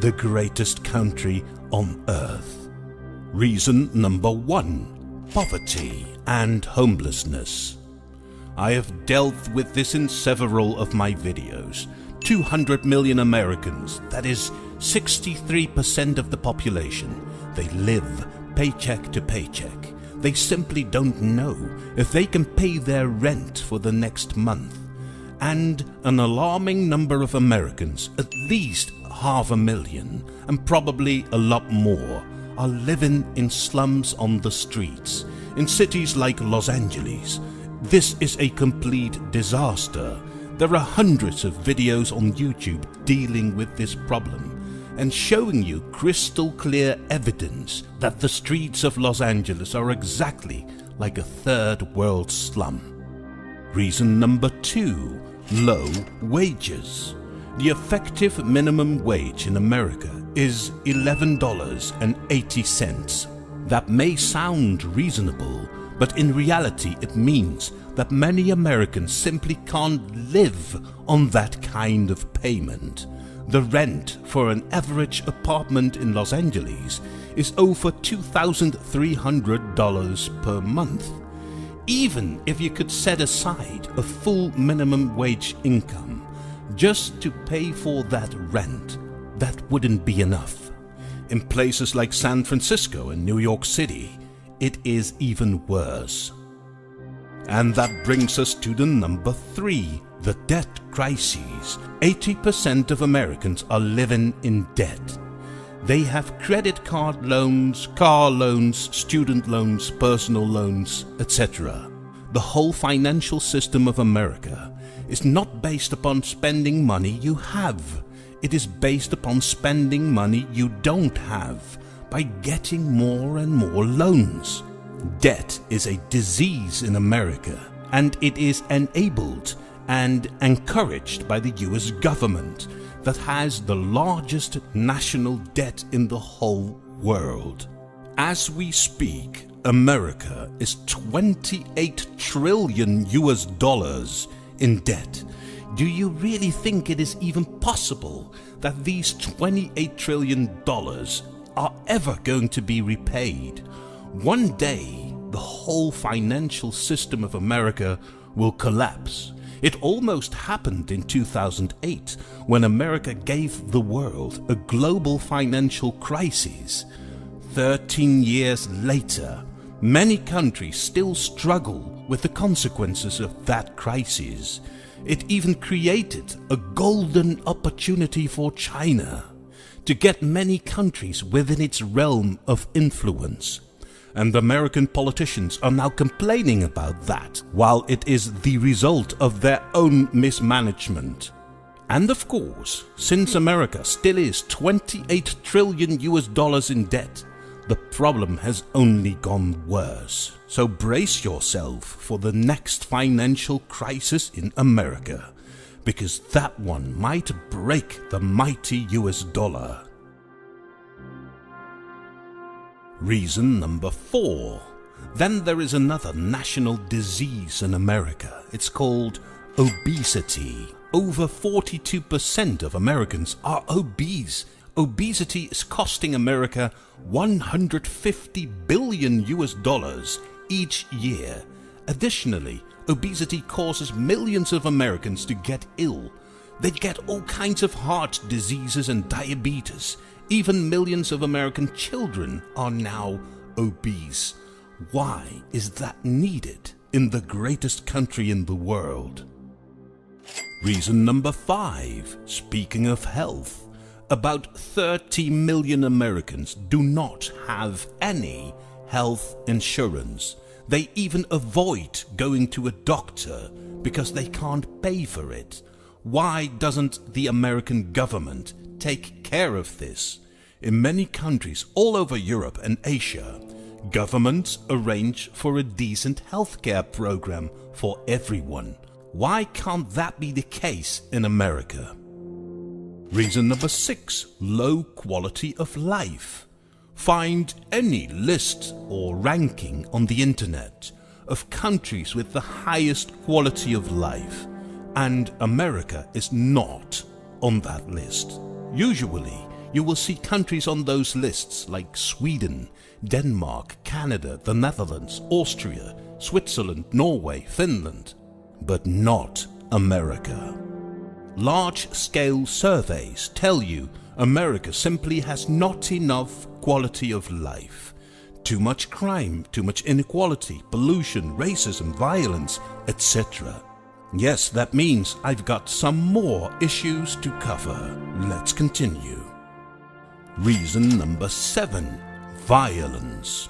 the greatest country on earth? Reason number 1: poverty and homelessness. I have dealt with this in several of my videos. 200 million Americans, that is 63% of the population, they live paycheck to paycheck. They simply don't know if they can pay their rent for the next month. And an alarming number of Americans, at least 500,000, and probably a lot more, are living in slums on the streets, in cities like Los Angeles. This is a complete disaster. There are hundreds of videos on YouTube dealing with this problem and showing you crystal clear evidence that the streets of Los Angeles are exactly like a third world slum. Reason number 2: low wages. The effective minimum wage in America is $11.80. That may sound reasonable, but in reality it means that many Americans simply can't live on that kind of payment. The rent for an average apartment in Los Angeles is over $2,300 per month. Even if you could set aside a full minimum wage income just to pay for that rent, that wouldn't be enough. In places like San Francisco and New York City, it is even worse. And that brings us to the number 3, the debt crisis. 80% of Americans are living in debt. They have credit card loans, car loans, student loans, personal loans, etc. The whole financial system of America is not based upon spending money you have. It is based upon spending money you don't have by getting more and more loans. Debt is a disease in America, and it is enabled and encouraged by the US government that has the largest national debt in the whole world. As we speak, America is $28 trillion in debt. Do you really think it is even possible that these $28 trillion are ever going to be repaid? One day, the whole financial system of America will collapse. It almost happened in 2008 when America gave the world a global financial crisis. 13 years later, many countries still struggle with the consequences of that crisis. It even created a golden opportunity for China to get many countries within its realm of influence. And American politicians are now complaining about that, while it is the result of their own mismanagement. And of course, since America still is $28 trillion in debt, the problem has only gone worse. So brace yourself for the next financial crisis in America, because that one might break the mighty US dollar. Reason number 4. Then there is another national disease in America. It's called obesity. Over 42% of Americans are obese. Obesity is costing America $150 billion each year. Additionally, obesity causes millions of Americans to get ill. They get all kinds of heart diseases and diabetes. Even millions of American children are now obese. Why is that needed in the greatest country in the world? Reason number 5. Speaking of health, about 30 million Americans do not have any health insurance. They even avoid going to a doctor because they can't pay for it. Why doesn't the American government take care of this? In many countries all over Europe and Asia, governments arrange for a decent healthcare program for everyone. Why can't that be the case in America? Reason number 6. Low quality of life. Find any list or ranking on the internet of countries with the highest quality of life, and America is not on that list. Usually, you will see countries on those lists like Sweden, Denmark, Canada, the Netherlands, Austria, Switzerland, Norway, Finland, but not America. Large-scale surveys tell you America simply has not enough quality of life. Too much crime, too much inequality, pollution, racism, violence, etc. Yes, that means I've got some more issues to cover. Let's continue. Reason number 7. Violence.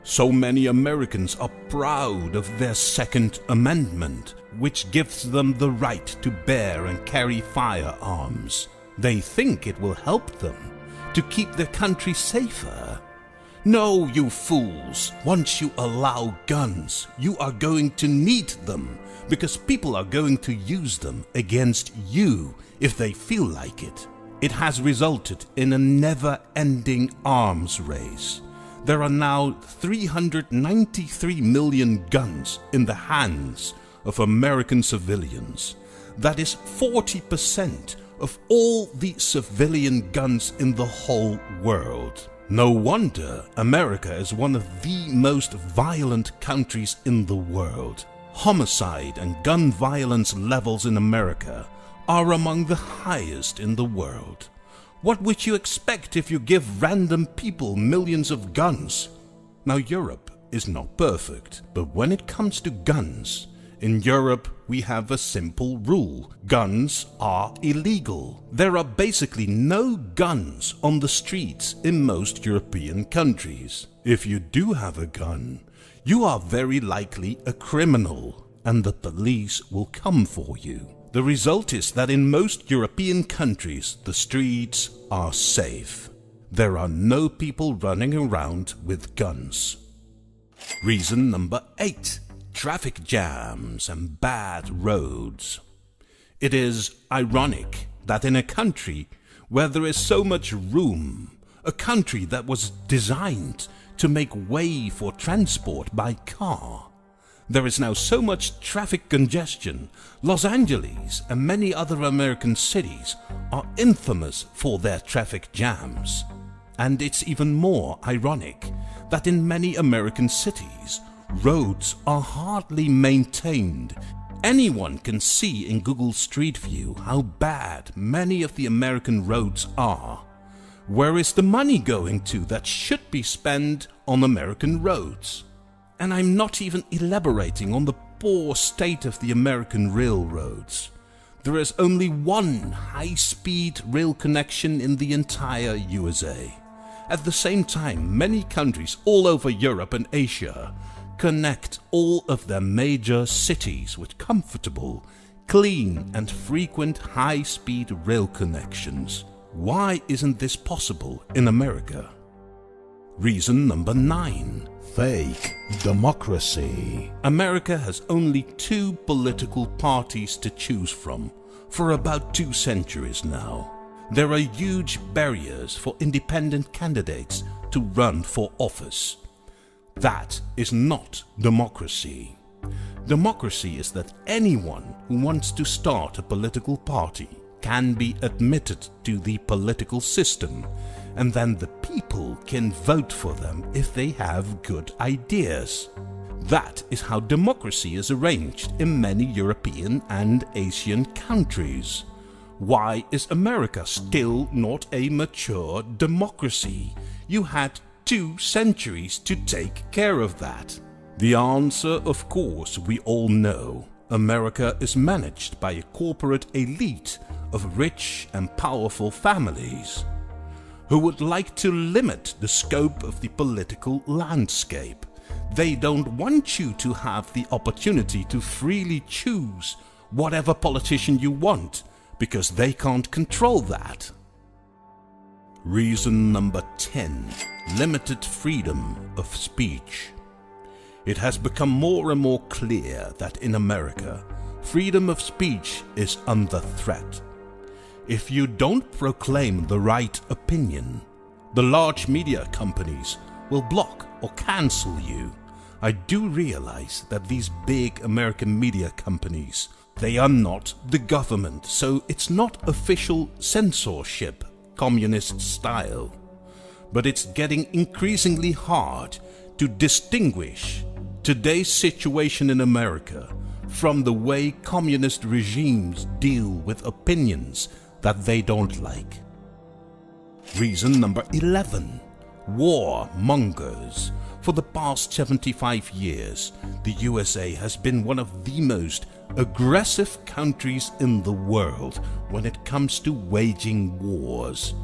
So many Americans are proud of their Second Amendment, which gives them the right to bear and carry firearms. They think it will help them to keep their country safer. No, you fools. Once you allow guns, you are going to need them, because people are going to use them against you if they feel like it. It has resulted in a never-ending arms race. There are now 393 million guns in the hands of American civilians. That is 40% of all the civilian guns in the whole world. No wonder America is one of the most violent countries in the world. Homicide and gun violence levels in America are among the highest in the world. What would you expect if you give random people millions of guns? Now, Europe is not perfect, but when it comes to guns, in Europe we have a simple rule. Guns are illegal. There are basically no guns on the streets in most European countries. If you do have a gun, you are very likely a criminal, and the police will come for you. The result is that in most European countries, the streets are safe. There are no people running around with guns. Reason number 8. Traffic jams and bad roads. It is ironic that in a country where there is so much room, a country that was designed to make way for transport by car, there is now so much traffic congestion. Los Angeles and many other American cities are infamous for their traffic jams. And it's even more ironic that in many American cities, roads are hardly maintained. Anyone can see in Google Street View how bad many of the American roads are. Where is the money going to that should be spent on American roads? And I'm not even elaborating on the poor state of the American railroads. There is only one high-speed rail connection in the entire USA. At the same time, many countries all over Europe and Asia connect all of their major cities with comfortable, clean and frequent high-speed rail connections. Why isn't this possible in America? Reason number 9. Fake democracy. America has only 2 political parties to choose from for about 2 centuries now. There are huge barriers for independent candidates to run for office. That is not democracy. Democracy is that anyone who wants to start a political party can be admitted to the political system, and then the people can vote for them if they have good ideas. That is how democracy is arranged in many European and Asian countries. Why is America still not a mature democracy? You had 2 centuries to take care of that. The answer, of course, we all know. America is managed by a corporate elite of rich and powerful families who would like to limit the scope of the political landscape. They don't want you to have the opportunity to freely choose whatever politician you want, because they can't control that. Reason number 10. Limited freedom of speech. It has become more and more clear that in America, freedom of speech is under threat. If you don't proclaim the right opinion, the large media companies will block or cancel you. I do realize that these big American media companies, they are not the government, so it's not official censorship communist style. But it's getting increasingly hard to distinguish today's situation in America from the way communist regimes deal with opinions that they don't like. Reason number 11. Warmongers. For the past 75 years, the USA has been one of the most aggressive countries in the world when it comes to waging wars.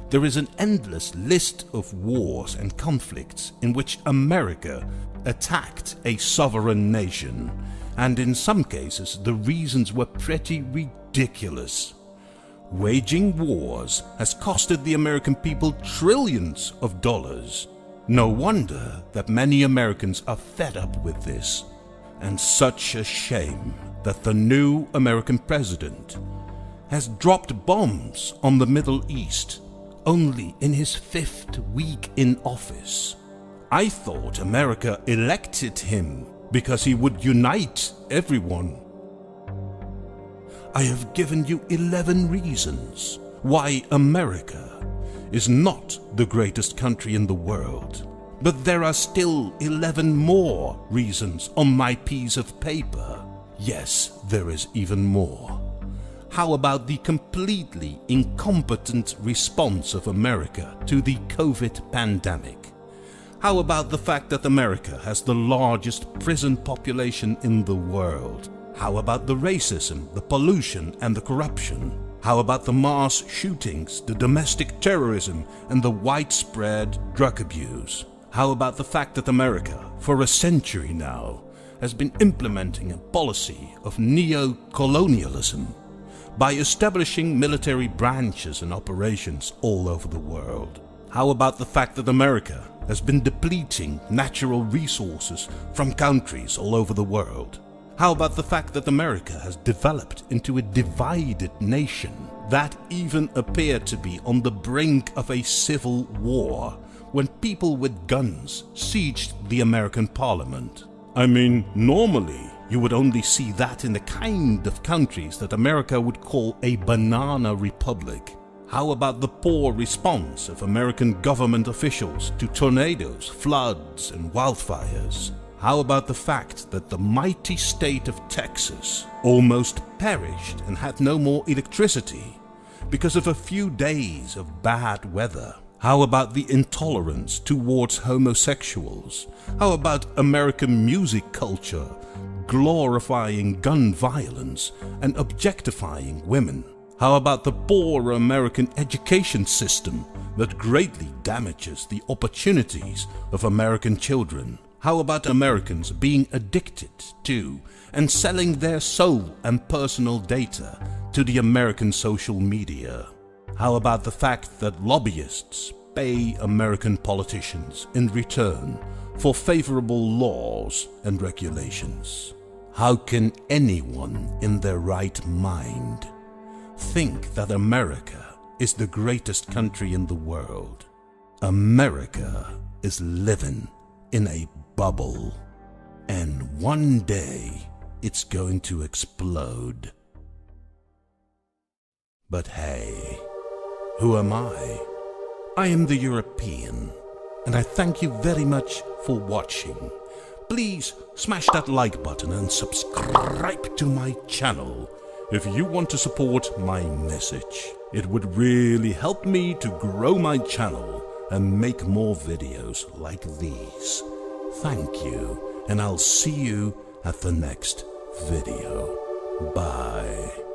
There is an endless list of wars and conflicts in which America attacked a sovereign nation, and in some cases the reasons were pretty ridiculous. Waging wars has costed the American people trillions of dollars. No wonder that many Americans are fed up with this, and such a shame that the new American president has dropped bombs on the Middle East only in his 5th week in office. I thought America elected him because he would unite everyone. I have given you 11 reasons why America is not the greatest country in the world. But there are still 11 more reasons on my piece of paper. Yes, there is even more. How about the completely incompetent response of America to the COVID pandemic? How about the fact that America has the largest prison population in the world? How about the racism, the pollution, and the corruption? How about the mass shootings, the domestic terrorism, and the widespread drug abuse? How about the fact that America, for a century now, has been implementing a policy of neo-colonialism by establishing military branches and operations all over the world? How about the fact that America has been depleting natural resources from countries all over the world? How about the fact that America has developed into a divided nation that even appeared to be on the brink of a civil war when people with guns sieged the American Parliament? I mean, normally you would only see that in the kind of countries that America would call a banana republic. How about the poor response of American government officials to tornadoes, floods, and wildfires? How about the fact that the mighty state of Texas almost perished and had no more electricity because of a few days of bad weather? How about the intolerance towards homosexuals? How about American music culture glorifying gun violence and objectifying women? How about the poor American education system that greatly damages the opportunities of American children? How about Americans being addicted to and selling their soul and personal data to the American social media? How about the fact that lobbyists pay American politicians in return for favorable laws and regulations? How can anyone in their right mind think that America is the greatest country in the world? America is living in a bubble, and one day it's going to explode. But hey, who am I? I am the European, and I thank you very much for watching. Please smash that like button and subscribe to my channel if you want to support my message. It would really help me to grow my channel and make more videos like these. Thank you, and I'll see you at the next video. Bye.